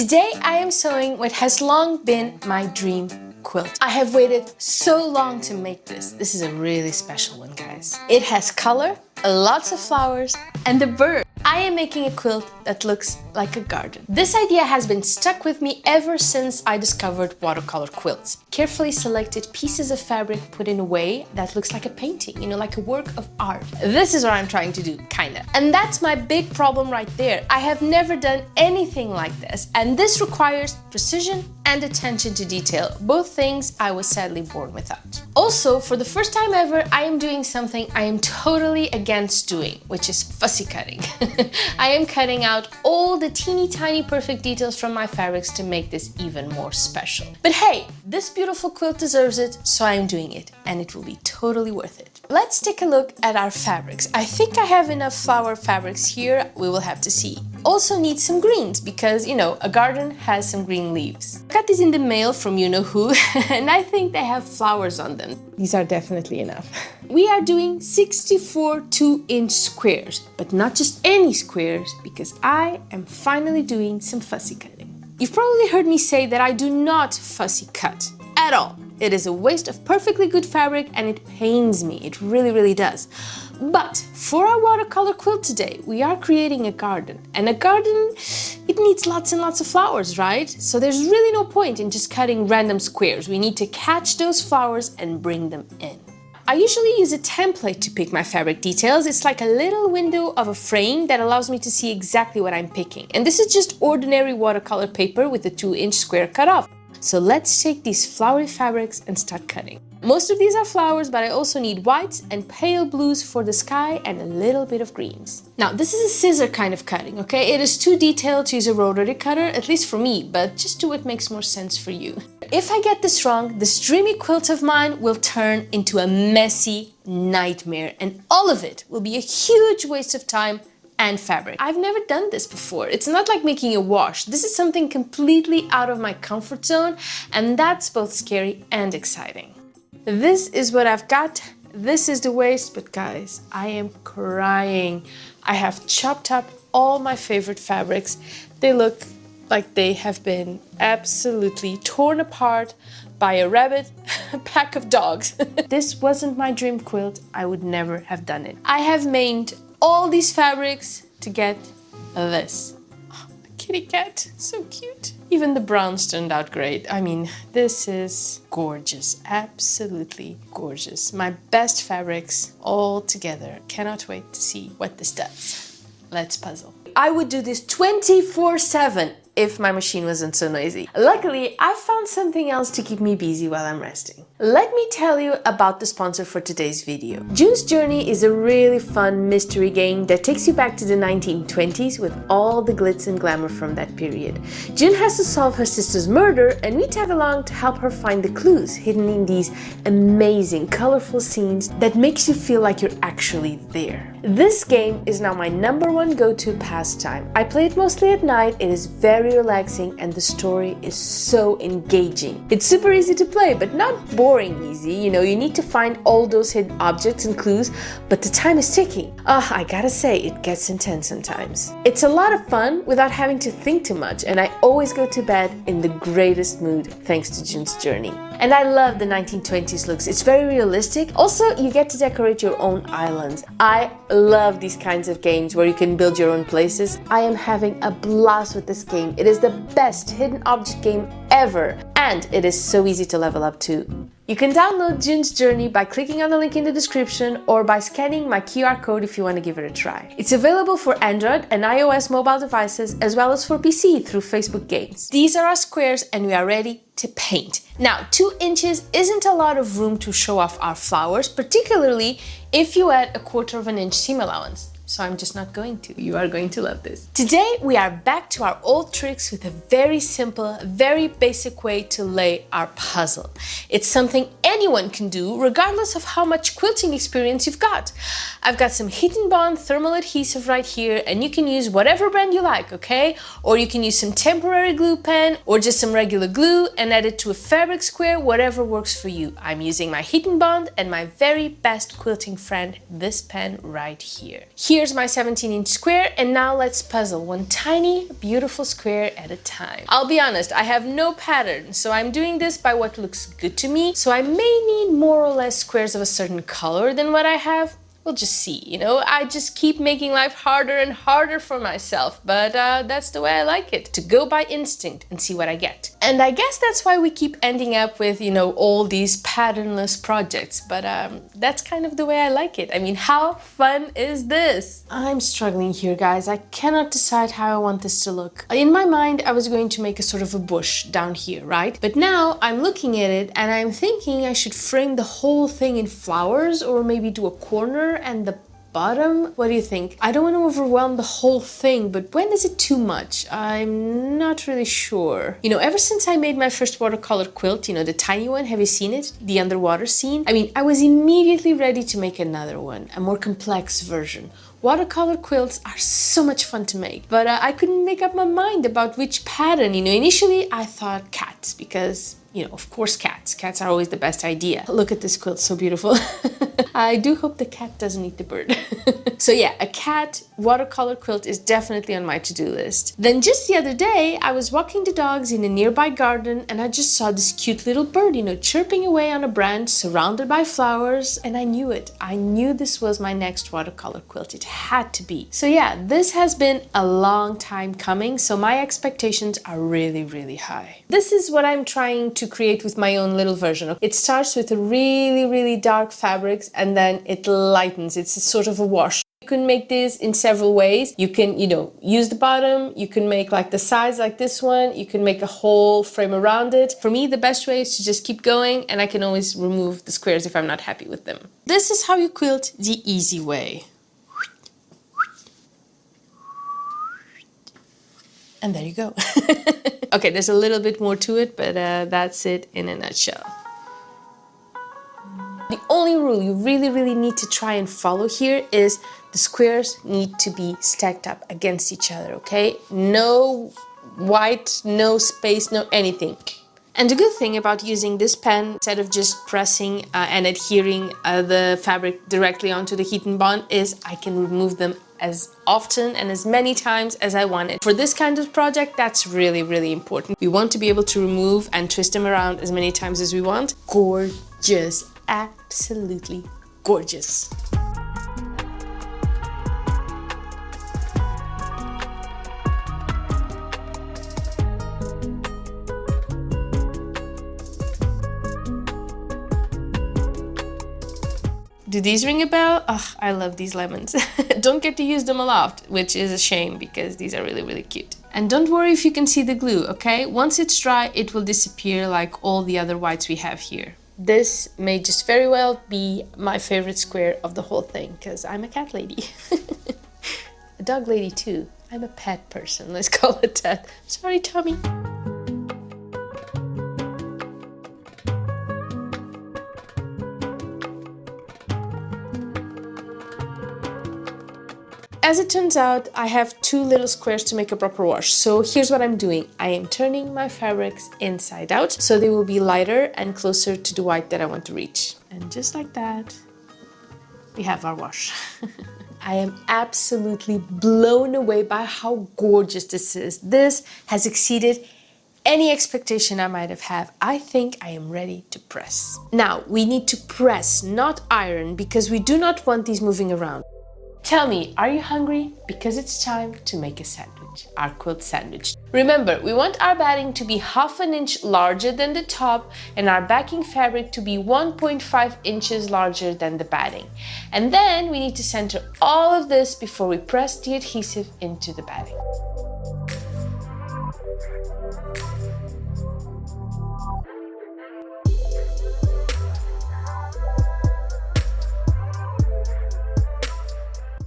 Today I am sewing what has long been my dream quilt. I have waited so long to make this. This is a really special one, guys. It has color, lots of flowers, and a bird. I am making a quilt that looks like a garden. This idea has been stuck with me ever since I discovered watercolor quilts. Carefully selected pieces of fabric put in a way that looks like a painting, you know, like a work of art. This is what I'm trying to do, kinda. And that's my big problem right there. I have never done anything like this, and this requires precision and attention to detail, both things I was sadly born without. Also, for the first time ever, I am doing something I am totally against doing, which is fussy cutting. I am cutting out all the teeny tiny perfect details from my fabrics to make this even more special. But hey, this beautiful quilt deserves it, so I am doing it, and it will be totally worth it. Let's take a look at our fabrics. I think I have enough flower fabrics here, we will have to see. Also need some greens because, you know, a garden has some green leaves. I got these in the mail from you know who, and I think they have flowers on them. These are definitely enough. We are doing 64 2-inch squares, but not just any squares, because I am finally doing some fussy cutting. You've probably heard me say that I do not fussy cut at all. It is a waste of perfectly good fabric and it pains me, it really does. But for our watercolor quilt today, we are creating a garden. And a garden, it needs lots and lots of flowers, right? So there's really no point in just cutting random squares. We need to catch those flowers and bring them in. I usually use a template to pick my fabric details. It's like a little window of a frame that allows me to see exactly what I'm picking. And this is just ordinary watercolor paper with a 2-inch square cut off. So let's take these flowery fabrics and start cutting. Most of these are flowers, but I also need whites and pale blues for the sky and a little bit of greens. Now, this is a scissor kind of cutting, okay? It is too detailed to use a rotary cutter, at least for me, but just do what makes more sense for you. If I get this wrong, this dreamy quilt of mine will turn into a messy nightmare, and all of it will be a huge waste of time and fabric. I've never done this before. It's not like making a wash. This is something completely out of my comfort zone, and that's both scary and exciting. This is what I've got. This is the waste, but guys, I am crying. I have chopped up all my favorite fabrics. They look like they have been absolutely torn apart by a rabbit, a pack of dogs. This wasn't my dream quilt. I would never have done it. I have maimed all these fabrics to get this. Oh, the kitty cat, so cute. Even the browns turned out great. I mean, this is gorgeous, absolutely gorgeous. My best fabrics all together. Cannot wait to see what this does. Let's puzzle. I would do this 24/7 if my machine wasn't so noisy. Luckily, I found something else to keep me busy while I'm resting. Let me tell you about the sponsor for today's video. June's Journey is a really fun mystery game that takes you back to the 1920s with all the glitz and glamour from that period. June has to solve her sister's murder, and we tag along to help her find the clues hidden in these amazing, colorful scenes that makes you feel like you're actually there. This game is now my #1 go-to pastime. I play it mostly at night. It is very relaxing and the story is so engaging. It's super easy to play, but not boring easy. You know, you need to find all those hidden objects and clues, but the time is ticking. I gotta say, it gets intense sometimes. It's a lot of fun without having to think too much, and I always go to bed in the greatest mood thanks to June's Journey. And I love the 1920s looks. It's very realistic. Also, you get to decorate your own islands. I love these kinds of games where you can build your own places. I am having a blast with this game. It is the best hidden object game ever, and it is so easy to level up too. You can download June's Journey by clicking on the link in the description or by scanning my QR code if you want to give it a try. It's available for Android and iOS mobile devices as well as for PC through Facebook Games. These are our squares and we are ready to paint. Now, 2 inches isn't a lot of room to show off our flowers, particularly if you add a 1/4 inch seam allowance. So I'm just not going to. You are going to love this. Today we are back to our old tricks with a very simple, very basic way to lay our puzzle. It's something anyone can do regardless of how much quilting experience you've got. I've got some Heat and Bond thermal adhesive right here, and you can use whatever brand you like, okay? Or you can use some temporary glue pen or just some regular glue and add it to a fabric square, whatever works for you. I'm using my Heat and Bond and my very best quilting friend, this pen right here. Here here's my 17-inch square, and now let's puzzle one tiny, beautiful square at a time. I'll be honest, I have no pattern, so I'm doing this by what looks good to me, so I may need more or less squares of a certain color than what I have. We'll just see, you know, I just keep making life harder and harder for myself, but that's the way I like it, to go by instinct and see what I get. And I guess that's why we keep ending up with, you know, all these patternless projects, but that's kind of the way I like it. I mean, how fun is this? I'm struggling here, guys. I cannot decide how I want this to look. In my mind, I was going to make a sort of a bush down here, right? But now I'm looking at it and I'm thinking I should frame the whole thing in flowers, or maybe do a corner and the bottom. What do you think? I don't want to overwhelm the whole thing, but when is it too much? I'm not really sure. You know, ever since I made my first watercolor quilt, you know, the tiny one, have you seen it? The underwater scene? I mean, I was immediately ready to make another one, a more complex version. Watercolor quilts are so much fun to make, but I couldn't make up my mind about which pattern. You know, initially I thought cats, because, you know, of course cats. Cats are always the best idea. Look at this quilt, so beautiful. I do hope the cat doesn't eat the bird. So yeah, a cat watercolor quilt is definitely on my to-do list. Then just the other day, I was walking the dogs in a nearby garden and I just saw this cute little bird, you know, chirping away on a branch surrounded by flowers, and I knew it. I knew this was my next watercolor quilt. It had to be. So yeah, this has been a long time coming, so my expectations are really, really high. This is what I'm trying to create with my own little version. It starts with a really, really dark fabrics and then it lightens. It's a sort of a wash. You can make this in several ways. You can, you know, use the bottom, you can make like the sides like this one, you can make a whole frame around it. For me, the best way is to just keep going, and I can always remove the squares if I'm not happy with them. This is how you quilt the easy way. And there you go. Okay, there's a little bit more to it, but that's it in a nutshell. The only rule you really, really need to try and follow here is the squares need to be stacked up against each other, okay? No white, no space, no anything. And the good thing about using this pen, instead of just pressing and adhering the fabric directly onto the heat and bond, is I can remove them as often and as many times as I want it. For this kind of project, that's really, really important. We want to be able to remove and twist them around as many times as we want. Gorgeous, absolutely gorgeous. Do these ring a bell? Oh, I love these lemons. Don't get to use them a lot, which is a shame because these are really, really cute. And don't worry if you can see the glue, okay? Once it's dry, it will disappear like all the other whites we have here. This may just very well be my favorite square of the whole thing, because I'm a cat lady. A dog lady too. I'm a pet person, let's call it that. Sorry, Tommy. As it turns out, I have two little squares to make a proper wash. So here's what I'm doing. I am turning my fabrics inside out so they will be lighter and closer to the white that I want to reach. And just like that, we have our wash. I am absolutely blown away by how gorgeous this is. This has exceeded any expectation I might have had. I think I am ready to press. Now, we need to press, not iron, because we do not want these moving around. Tell me, are you hungry? Because it's time to make a sandwich, our quilt sandwich. Remember, we want our batting to be ½ an inch larger than the top and our backing fabric to be 1.5 inches larger than the batting. And then we need to center all of this before we press the adhesive into the batting.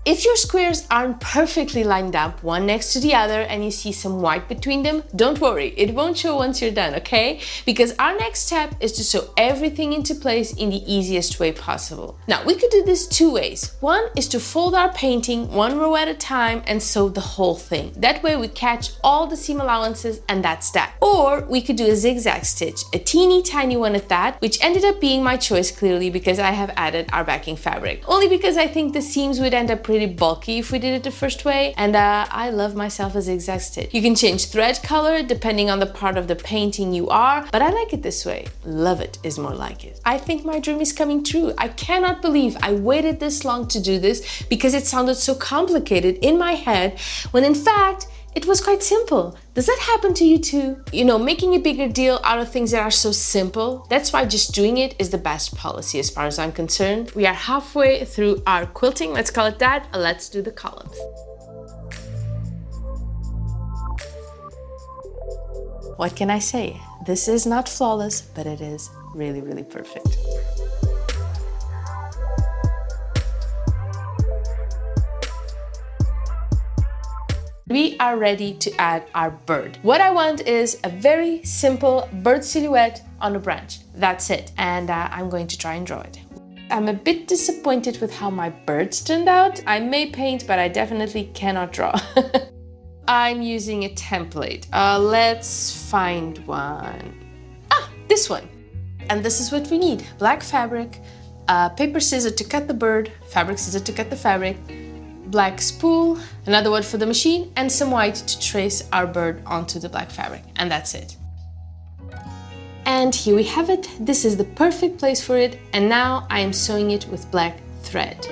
If your squares aren't perfectly lined up one next to the other and you see some white between them, don't worry, it won't show once you're done, okay? Because our next step is to sew everything into place in the easiest way possible. Now, we could do this two ways. One is to fold our painting one row at a time and sew the whole thing. That way we catch all the seam allowances and that's that. Or we could do a zigzag stitch, a teeny tiny one at that, which ended up being my choice clearly because I have added our backing fabric. Only because I think the seams would end up pretty really bulky if we did it the first way, and I love myself as exhausted. You can change thread color depending on the part of the painting you are, but I like it this way. Love it is more like it. I think my dream is coming true. I cannot believe I waited this long to do this because it sounded so complicated in my head, when in fact, it was quite simple. Does that happen to you too? You know, making a bigger deal out of things that are so simple. That's why just doing it is the best policy as far as I'm concerned. We are halfway through our quilting, let's call it that. Let's do the columns. What can I say? This is not flawless, but it is really, really perfect. We are ready to add our bird. What I want is a very simple bird silhouette on a branch. That's it. And I'm going to try and draw it. I'm a bit disappointed with how my birds turned out. I may paint, but I definitely cannot draw. I'm using a template. Let's find one. Ah, this one. And this is what we need. Black fabric, paper scissors to cut the bird, fabric scissors to cut the fabric, black spool, another word for the machine, and some white to trace our bird onto the black fabric. And that's it. And here we have it. This is the perfect place for it. And now I am sewing it with black thread.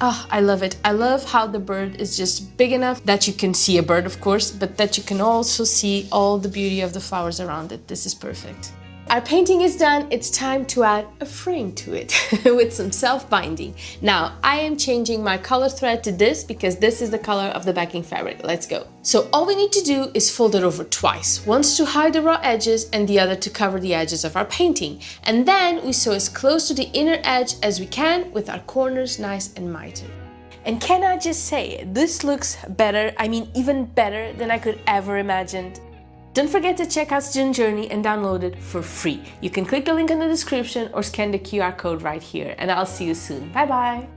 Oh, I love it. I love how the bird is just big enough that you can see a bird, of course, but that you can also see all the beauty of the flowers around it. This is perfect. Our painting is done. It's time to add a frame to it with some self-binding. Now, I am changing my color thread to this because this is the color of the backing fabric. Let's go. So all we need to do is fold it over twice, once to hide the raw edges and the other to cover the edges of our painting. And then we sew as close to the inner edge as we can with our corners nice and mitered. And can I just say, this looks better, I mean even better than I could ever imagined. Don't forget to check out Student Journey and download it for free. You can click the link in the description or scan the QR code right here, and I'll see you soon. Bye bye!